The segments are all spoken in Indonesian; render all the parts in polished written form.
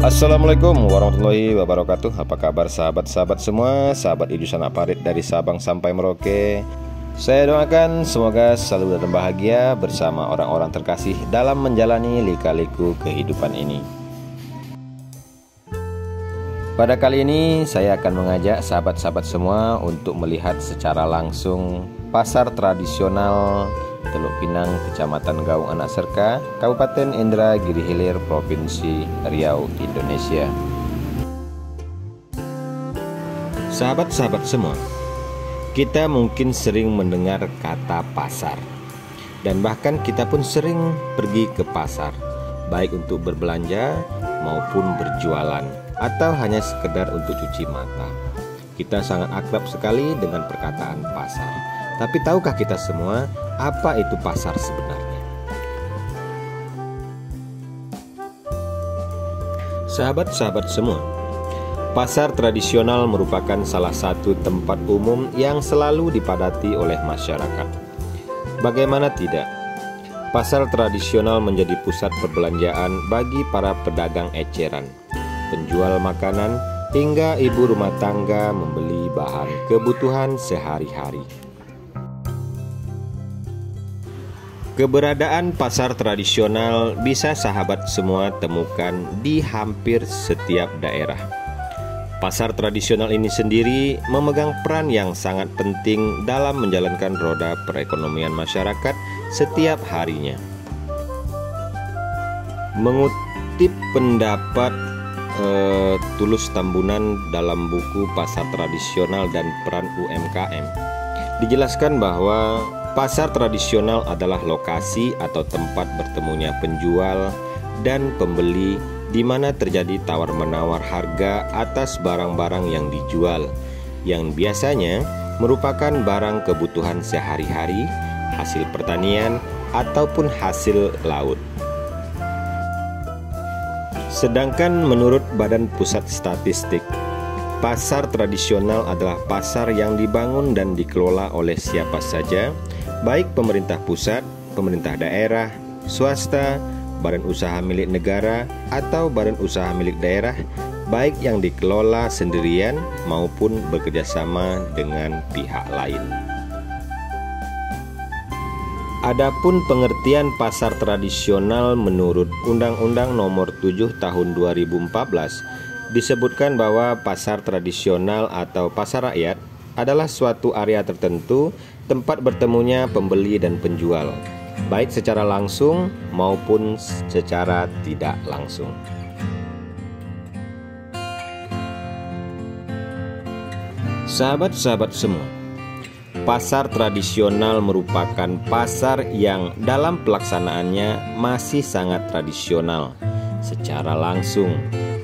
Assalamualaikum warahmatullahi wabarakatuh. Apa kabar sahabat-sahabat semua, sahabat Idusan Aparit dari Sabang sampai Merauke. Saya doakan semoga selalu dalam bahagia bersama orang-orang terkasih dalam menjalani lika-liku kehidupan ini. Pada kali ini saya akan mengajak sahabat-sahabat semua untuk melihat secara langsung pasar tradisional Teluk Pinang, Kecamatan Gaung Anak Serka, Kabupaten Indragiri Hilir, Provinsi Riau, Indonesia. Sahabat-sahabat semua, kita mungkin sering mendengar kata pasar, dan bahkan kita pun sering pergi ke pasar, baik untuk berbelanja maupun berjualan, atau hanya sekedar untuk cuci mata. Kita sangat akrab sekali dengan perkataan pasar. Tapi tahukah kita semua apa itu pasar sebenarnya? Sahabat-sahabat semua, pasar tradisional merupakan salah satu tempat umum yang selalu dipadati oleh masyarakat. Bagaimana tidak? Pasar tradisional menjadi pusat perbelanjaan bagi para pedagang eceran, penjual makanan, hingga ibu rumah tangga membeli bahan kebutuhan sehari-hari. Keberadaan pasar tradisional bisa sahabat semua temukan di hampir setiap daerah. Pasar tradisional ini sendiri memegang peran yang sangat penting dalam menjalankan roda perekonomian masyarakat setiap harinya. Mengutip pendapat Tulus Tambunan dalam buku Pasar Tradisional dan Peran UMKM, dijelaskan bahwa pasar tradisional adalah lokasi atau tempat bertemunya penjual dan pembeli di mana terjadi tawar-menawar harga atas barang-barang yang dijual, yang biasanya merupakan barang kebutuhan sehari-hari, hasil pertanian, ataupun hasil laut. Sedangkan menurut Badan Pusat Statistik, pasar tradisional adalah pasar yang dibangun dan dikelola oleh siapa saja, baik pemerintah pusat, pemerintah daerah, swasta, badan usaha milik negara, atau badan usaha milik daerah, baik yang dikelola sendirian maupun bekerjasama dengan pihak lain. Adapun pengertian pasar tradisional menurut Undang-Undang Nomor 7 Tahun 2014 disebutkan bahwa pasar tradisional atau pasar rakyat adalah suatu area tertentu tempat bertemunya pembeli dan penjual, baik secara langsung maupun secara tidak langsung. Sahabat-sahabat semua, pasar tradisional merupakan pasar yang dalam pelaksanaannya masih sangat tradisional. Secara langsung,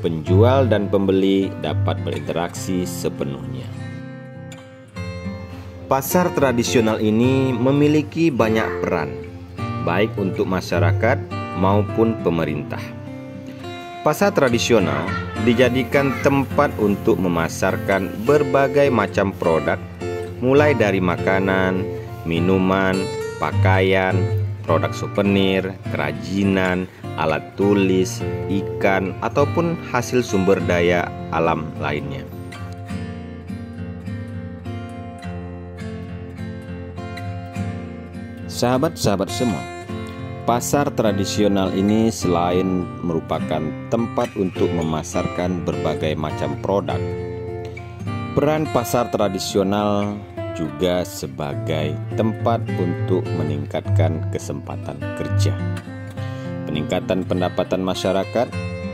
penjual dan pembeli dapat berinteraksi sepenuhnya. Pasar tradisional ini memiliki banyak peran, baik untuk masyarakat maupun pemerintah. Pasar tradisional dijadikan tempat untuk memasarkan berbagai macam produk, mulai dari makanan, minuman, pakaian, produk souvenir, kerajinan, alat tulis, ikan, ataupun hasil sumber daya alam lainnya. Sahabat-sahabat semua, pasar tradisional ini selain merupakan tempat untuk memasarkan berbagai macam produk, peran pasar tradisional juga sebagai tempat untuk meningkatkan kesempatan kerja, peningkatan pendapatan masyarakat,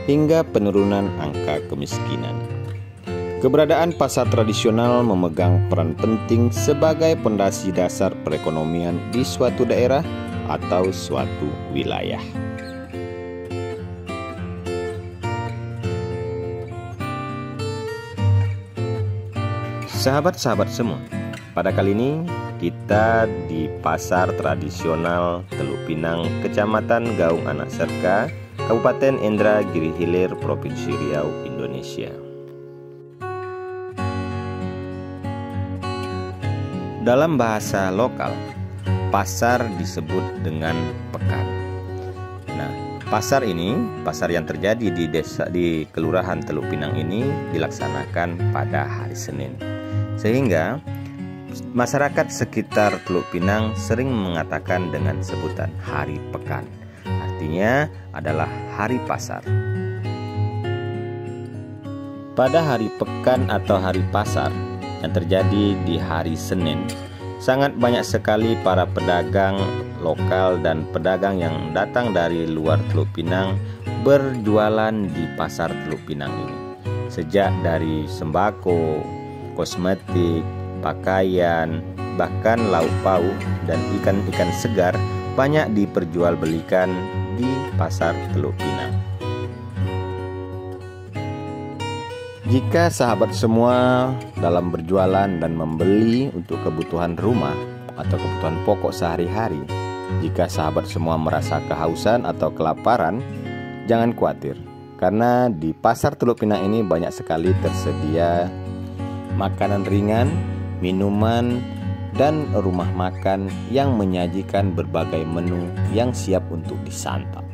hingga penurunan angka kemiskinan. Keberadaan pasar tradisional memegang peran penting sebagai pondasi dasar perekonomian di suatu daerah atau suatu wilayah. Sahabat-sahabat semua, pada kali ini kita di pasar tradisional Teluk Pinang, Kecamatan Gaung Anak Serka, Kabupaten Indragiri Hilir, Provinsi Riau, Indonesia. Dalam bahasa lokal, pasar disebut dengan pekan. Nah, Pasar yang terjadi di Kelurahan Teluk Pinang ini dilaksanakan pada hari Senin. Sehingga masyarakat sekitar Teluk Pinang sering mengatakan dengan sebutan hari pekan. Artinya adalah hari pasar. Pada hari pekan atau hari pasar yang terjadi di hari Senin, sangat banyak sekali para pedagang lokal dan pedagang yang datang dari luar Teluk Pinang berjualan di pasar Teluk Pinang ini. Sejak dari sembako, kosmetik, pakaian, bahkan lauk pauk dan ikan-ikan segar banyak diperjualbelikan di pasar Teluk Pinang. Jika sahabat semua dalam berjualan dan membeli untuk kebutuhan rumah atau kebutuhan pokok sehari-hari, jika sahabat semua merasa kehausan atau kelaparan, jangan khawatir, karena di pasar Teluk Pinang ini banyak sekali tersedia makanan ringan, minuman, dan rumah makan yang menyajikan berbagai menu yang siap untuk disantap.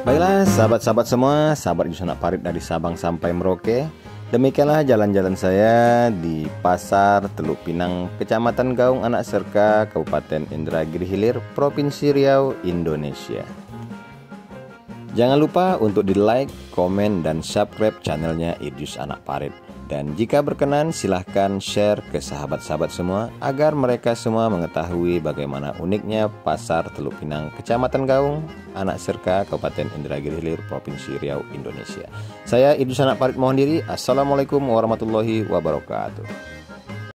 Baiklah sahabat-sahabat semua, sahabat Idrus Anak Parit dari Sabang sampai Merauke. Demikianlah jalan-jalan saya di Pasar Teluk Pinang, Kecamatan Gaung Anak Serka, Kabupaten Indragiri Hilir, Provinsi Riau, Indonesia. Jangan lupa untuk di like, komen, dan subscribe channelnya Idrus Anak Parit. Dan jika berkenan silahkan share ke sahabat-sahabat semua agar mereka semua mengetahui bagaimana uniknya Pasar Teluk Pinang, Kecamatan Gaung Anak Serka, Kabupaten Indragiri Hilir, Provinsi Riau, Indonesia. Saya Idrus Anak Parit mohon diri. Assalamualaikum warahmatullahi wabarakatuh.